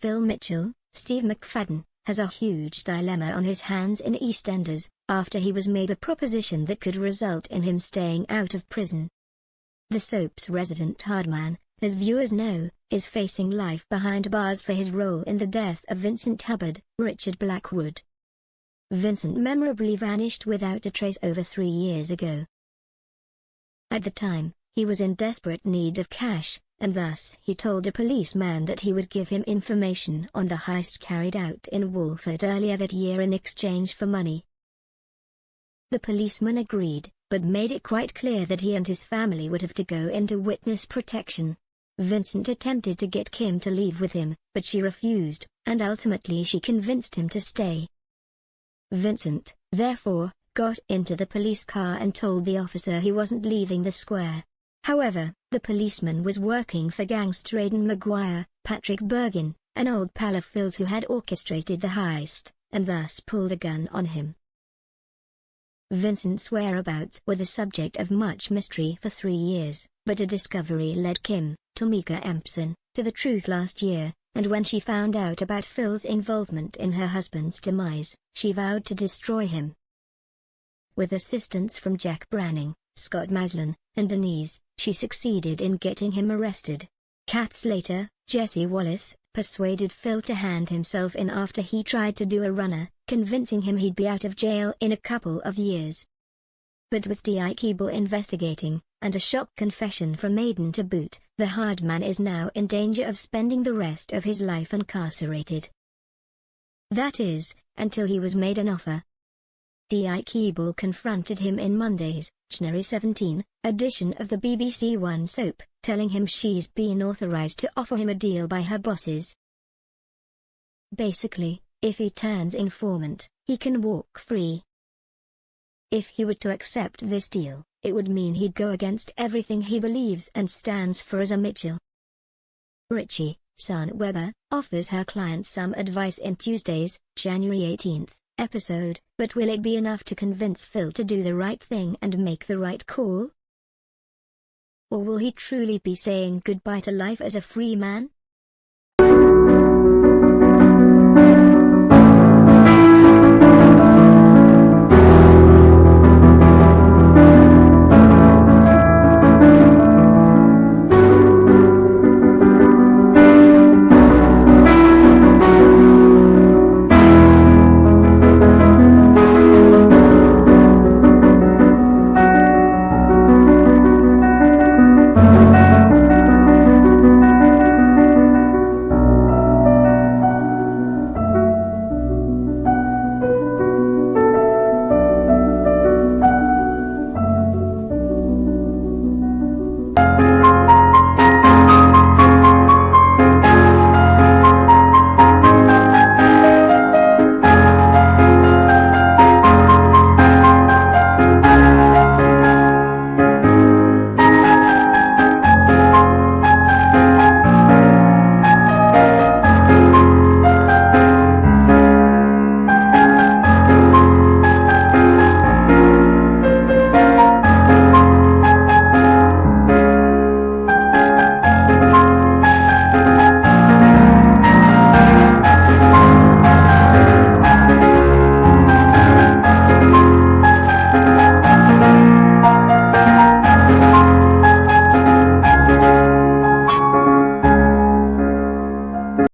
Phil Mitchell, Steve McFadden, has a huge dilemma on his hands in EastEnders, after he was made a proposition that could result in him staying out of prison. The soap's resident hardman, as viewers know, is facing life behind bars for his role in the death of Vincent Hubbard, Richard Blackwood. Vincent memorably vanished without a trace over 3 years ago. At the time, he was in desperate need of cash, and thus he told a policeman that he would give him information on the heist carried out in Walford earlier that year in exchange for money. The policeman agreed, but made it quite clear that he and his family would have to go into witness protection. Vincent attempted to get Kim to leave with him, but she refused, and ultimately she convinced him to stay. Vincent, therefore, got into the police car and told the officer he wasn't leaving the square. However, the policeman was working for gangster Aidan Maguire, Patrick Bergin, an old pal of Phil's who had orchestrated the heist, and thus pulled a gun on him. Vincent's whereabouts were the subject of much mystery for 3 years, but a discovery led Kim, Tamika Empson, to the truth last year, and when she found out about Phil's involvement in her husband's demise, she vowed to destroy him. With assistance from Jack Branning, Scott Maslin, and Denise, she succeeded in getting him arrested. Kat Slater, Jesse Wallace, persuaded Phil to hand himself in after he tried to do a runner, convincing him he'd be out of jail in a couple of years. But with D.I. Keeble investigating, and a shock confession from Aidan to boot, the hardman is now in danger of spending the rest of his life incarcerated. That is, until he was made an offer. D.I. Keeble confronted him in Monday's January 17 edition of the BBC One soap, telling him she's been authorized to offer him a deal by her bosses. Basically, if he turns informant, he can walk free. If he were to accept this deal, it would mean he'd go against everything he believes and stands for as a Mitchell. Richie, Sana Weber, offers her clients some advice in Tuesday's January 18 episode, but will it be enough to convince Phil to do the right thing and make the right call? Or will he truly be saying goodbye to life as a free man?